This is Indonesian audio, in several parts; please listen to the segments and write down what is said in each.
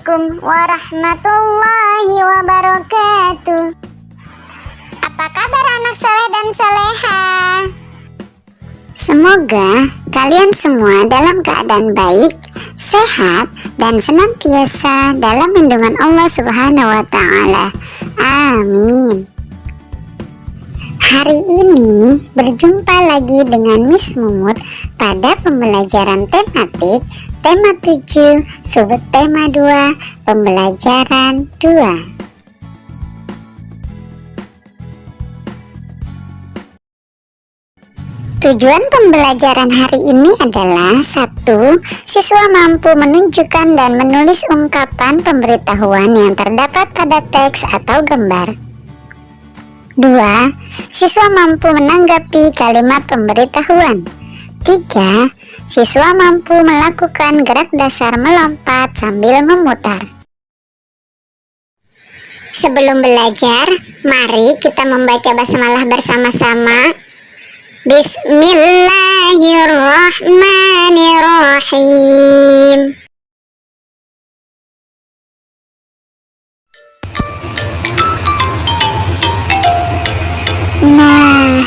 Assalamualaikum warahmatullahi wabarakatuh. Apa kabar anak soleh dan soleha? Semoga kalian semua dalam keadaan baik, sehat, dan senantiasa dalam lindungan Allah Subhanahu wa Ta'ala. Amin. Hari ini berjumpa lagi dengan Miss Mumut pada pembelajaran tematik tema 7 sub tema 2 pembelajaran 2. Tujuan pembelajaran hari ini adalah 1. Siswa mampu menunjukkan dan menulis ungkapan pemberitahuan yang terdapat pada teks atau gambar. 2. Siswa mampu menanggapi kalimat pemberitahuan. 3. Siswa mampu melakukan gerak dasar melompat sambil memutar. Sebelum belajar, mari kita membaca basmalah bersama-sama. Bismillahirrahmanirrahim. Nah,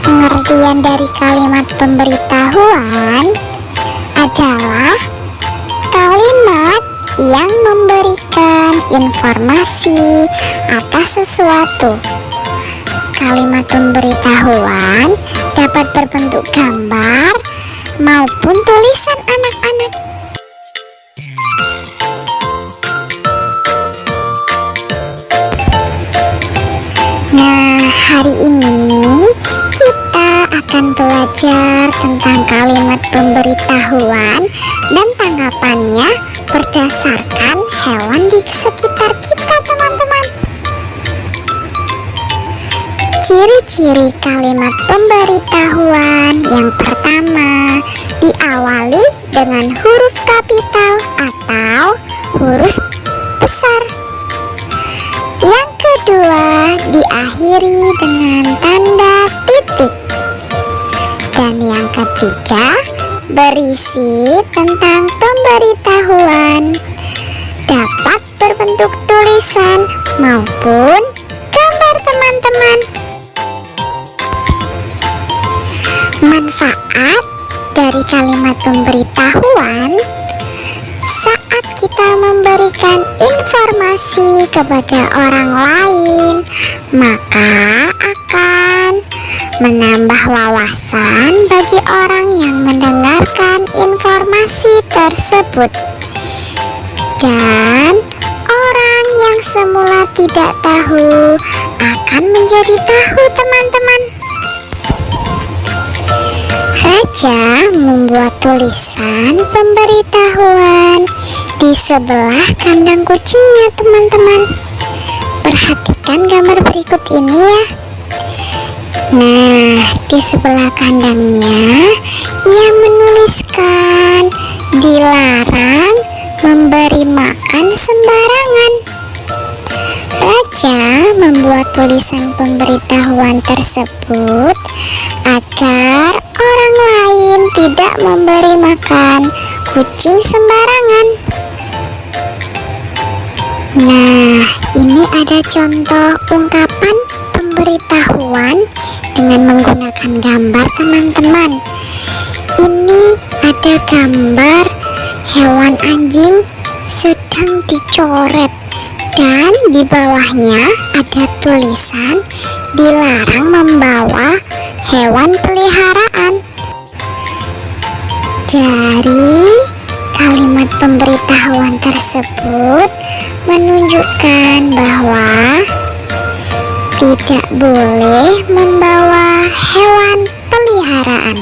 pengertian dari kalimat pemberitahuan adalah kalimat yang memberikan informasi atas sesuatu. Kalimat pemberitahuan dapat berbentuk gambar maupun tulisan anak-anak. Nah, hari ini kita akan belajar tentang kalimat pemberitahuan dan tanggapannya berdasarkan hewan di sekitar kita, teman-teman. Ciri-ciri kalimat pemberitahuan yang pertama, diawali dengan huruf kapital atau huruf besar. Yang kedua, diakhiri dengan tanda titik. Dan yang ketiga, berisi tentang pemberitahuan, dapat berbentuk tulisan maupun gambar, teman-teman. Manfaat dari kalimat pemberitahuan: saat kita memberikan informasi kepada orang lain, maka akan menambah wawasan bagi orang yang mendengarkan informasi tersebut. Dan orang yang semula tidak tahu akan menjadi tahu, teman-teman. Raja membuat tulisan pemberitahuan di sebelah kandang kucingnya, teman-teman. Perhatikan gambar berikut ini ya. Nah, di sebelah kandangnya ia menuliskan dilarang memberi makan sembarangan. Raja membuat tulisan pemberitahuan tersebut agar orang lain tidak memberi makan kucing sembarangan. Nah, ini ada contoh ungkapan pemberitahuan dengan menggunakan gambar, teman-teman. Ini ada gambar hewan anjing sedang dicoret, dan di bawahnya ada tulisan dilarang membawa hewan peliharaan. Dari kalimat pemberitahuan tersebut menunjukkan bahwa tidak boleh membawa hewan peliharaan.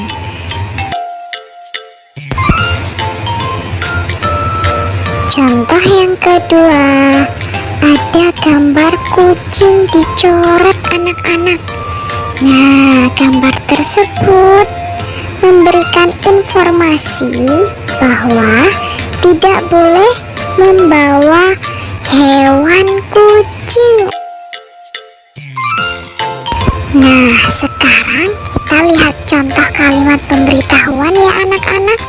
Contoh yang kedua, ada gambar kucing dicoret anak-anak. Nah, gambar tersebut memberikan informasi bahwa tidak boleh membawa hewan kucing. Nah, sekarang kita lihat contoh kalimat pemberitahuan ya anak-anak.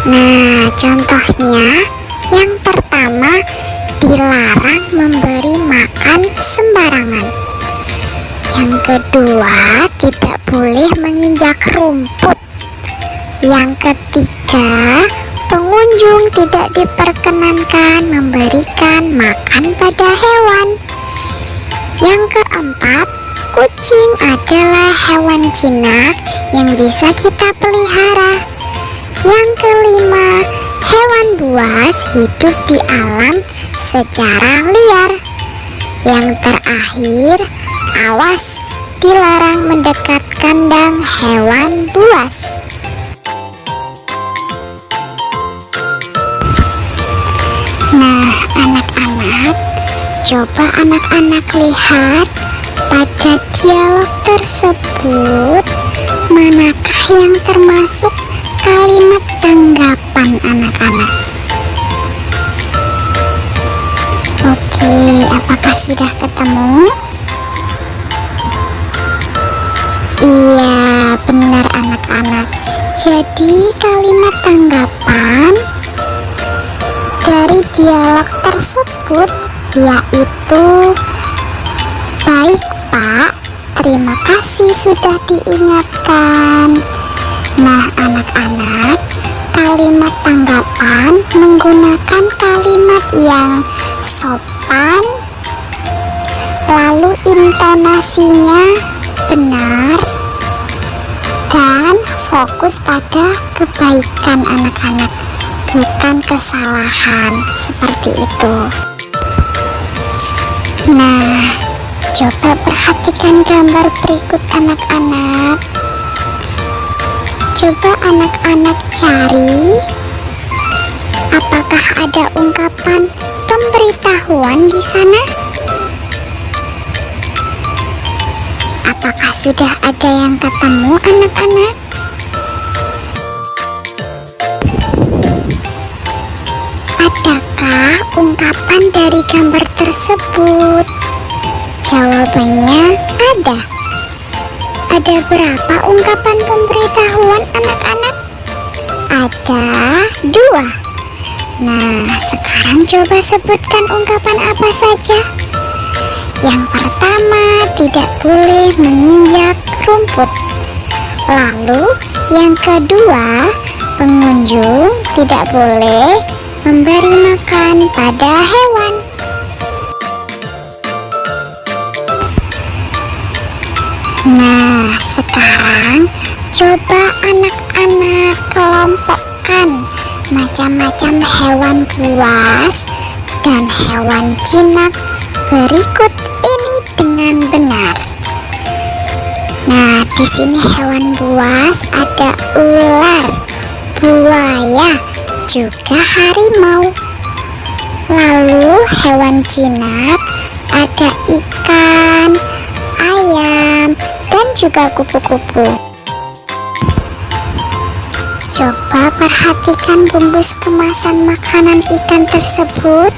Nah, contoh sebabnya yang pertama, dilarang memberi makan sembarangan. Yang kedua, tidak boleh menginjak rumput. Yang ketiga, pengunjung tidak diperkenankan memberikan makan pada hewan. Yang keempat, kucing adalah hewan jinak yang bisa kita pelihara. Yang kelima, hewan buas hidup di alam secara liar. Yang terakhir, awas, dilarang mendekat kandang hewan buas. Nah, anak-anak, coba anak-anak lihat pada dialog tersebut, manakah yang termasuk kalimat tanggapan anak-anak? Oke, apakah sudah ketemu? Iya, benar anak-anak. Jadi kalimat tanggapan dari dialog tersebut yaitu, baik Pak, terima kasih sudah diingatkan. Nah anak-anak, kalimat tanggapan menggunakan kalimat yang sopan, lalu intonasinya benar, dan fokus pada kebaikan anak-anak, bukan kesalahan, seperti itu. Nah, coba perhatikan gambar berikut anak-anak. Coba anak-anak cari, apakah ada ungkapan pemberitahuan di sana? Apakah sudah ada yang ketemu anak-anak? Adakah ungkapan dari gambar tersebut? Jawabannya ada. Ada berapa ungkapan pemberitahuan anak-anak? Ada 2. Nah, sekarang coba sebutkan ungkapan apa saja. Yang pertama, tidak boleh menginjak rumput. Lalu, yang kedua, pengunjung tidak boleh memberi makan pada hewan. Nah, sekarang coba anak-anak kelompokkan macam-macam hewan buas dan hewan jinak berikut ini dengan benar. Nah, di sini hewan buas ada ular, buaya, juga harimau. Lalu hewan jinak ada ikan, ayam, dan juga kupu-kupu. Coba perhatikan bungkus kemasan makanan ikan tersebut.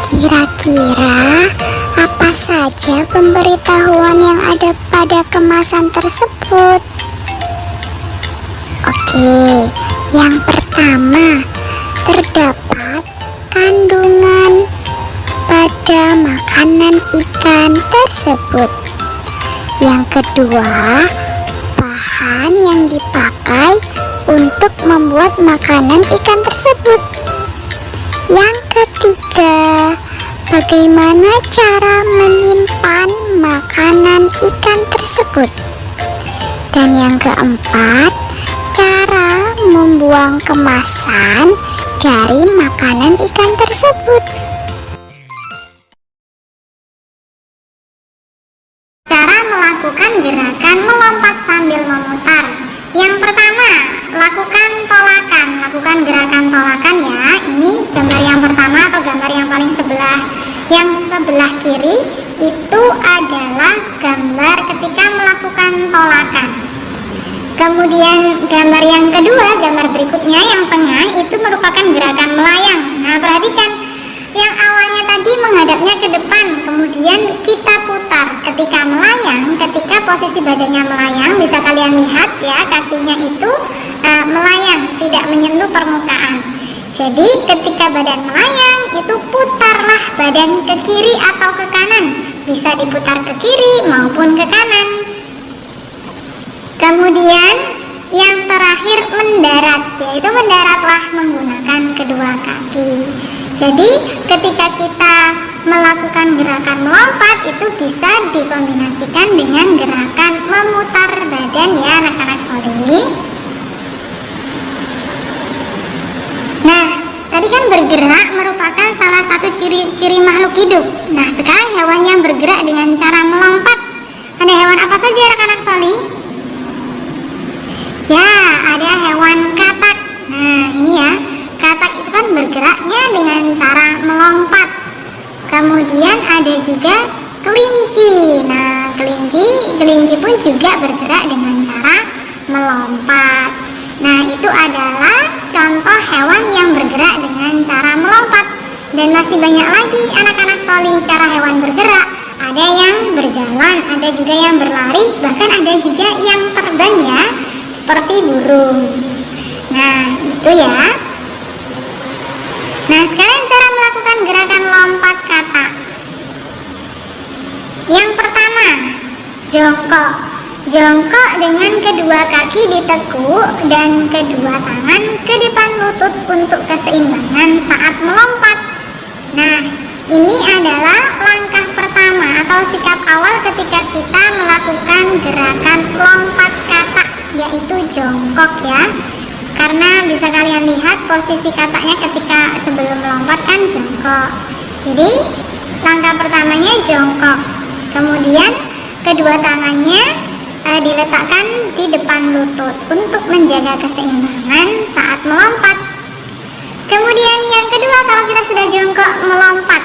Kira-kira apa saja pemberitahuan yang ada pada kemasan tersebut? Oke, yang pertama, terdapat kandungan pada makanan ikan tersebut. Yang kedua, bahan yang dipakai untuk membuat makanan ikan tersebut. Yang ketiga, bagaimana cara menyimpan makanan ikan tersebut. Dan yang keempat, cara membuang kemasan dari makanan ikan tersebut. Cara melakukan gerakan melompat sambil memutar. Yang pertama, lakukan tolakan. Lakukan gerakan tolakan ya. Ini gambar yang pertama atau gambar yang paling sebelah. Yang sebelah kiri itu adalah gambar ketika melakukan tolakan. Kemudian gambar yang kedua, gambar berikutnya yang tengah itu merupakan gerakan melayang. Nah, perhatikan. Yang awalnya tadi menghadapnya ke depan, kemudian kita putar. Ketika melayang, ketika posisi badannya melayang, bisa kalian lihat ya, kakinya itu melayang, tidak menyentuh permukaan. Jadi ketika badan melayang itu putarlah badan ke kiri atau ke kanan. Bisa diputar ke kiri maupun ke kanan. Kemudian yang terakhir mendarat, yaitu mendaratlah menggunakan kedua kaki. Jadi ketika kita melakukan gerakan melompat itu bisa dikombinasikan dengan gerakan memutar badan ya anak-anak Soli. Nah, tadi kan bergerak merupakan salah satu ciri makhluk hidup. Nah, sekarang hewan yang bergerak dengan cara melompat. Ada hewan apa saja anak-anak Soli? Ya, ada hewan katak. Nah, ini ya. Katak itu kan bergeraknya dengan cara melompat. Kemudian ada juga kelinci. Nah, kelinci pun juga bergerak dengan cara melompat. Nah, itu adalah contoh hewan yang bergerak dengan cara melompat. Dan masih banyak lagi anak-anak Soli cara hewan bergerak. Ada yang berjalan, ada juga yang berlari, bahkan ada juga yang terbang ya, seperti burung. Nah, itu ya. Nah, sekarang cara melakukan gerakan lompat kata. Yang pertama, jongkok. Jongkok dengan kedua kaki ditekuk dan kedua tangan ke depan lutut untuk keseimbangan saat melompat. Nah, ini adalah langkah pertama atau sikap awal ketika kita melakukan gerakan lompat kata, yaitu jongkok ya. Karena bisa kalian lihat posisi kataknya ketika sebelum melompat kan jongkok. Jadi langkah pertamanya jongkok. Kemudian kedua tangannya diletakkan di depan lutut untuk menjaga keseimbangan saat melompat. Kemudian yang kedua, kalau kita sudah jongkok melompat,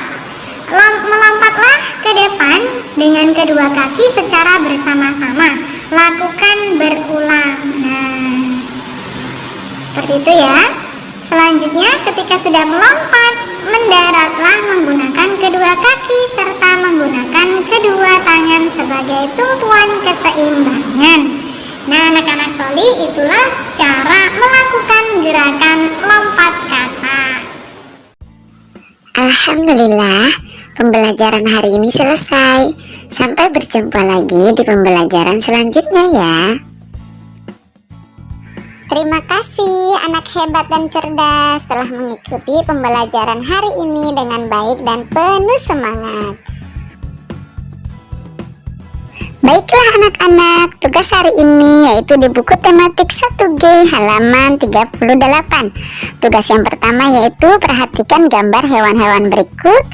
melompatlah ke depan dengan kedua kaki secara bersama-sama. Lakukan berulang. Nah, seperti itu ya. Selanjutnya ketika sudah melompat, mendaratlah menggunakan kedua kaki serta menggunakan kedua tangan sebagai tumpuan keseimbangan. Nah, anak-anak Soli, itulah cara melakukan gerakan lompat kata. Alhamdulillah, pembelajaran hari ini selesai. Sampai berjumpa lagi di pembelajaran selanjutnya ya. Terima kasih anak hebat dan cerdas telah mengikuti pembelajaran hari ini dengan baik dan penuh semangat. Baiklah anak-anak, tugas hari ini yaitu di buku tematik 1G halaman 38. Tugas yang pertama yaitu perhatikan gambar hewan-hewan berikut.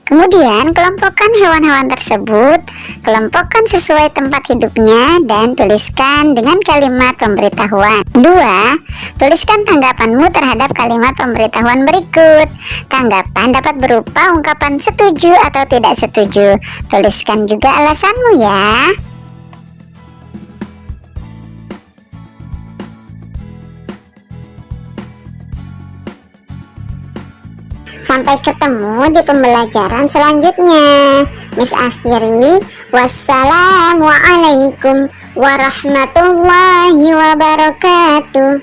Kemudian kelompokkan hewan-hewan tersebut, kelompokkan sesuai tempat hidupnya dan tuliskan dengan kalimat pemberitahuan. 2. Tuliskan tanggapanmu terhadap kalimat pemberitahuan berikut. Tanggapan dapat berupa ungkapan setuju atau tidak setuju. Tuliskan juga alasanmu ya. Sampai ketemu di pembelajaran selanjutnya. Miss akhiri, wassalamualaikum warahmatullahi wabarakatuh.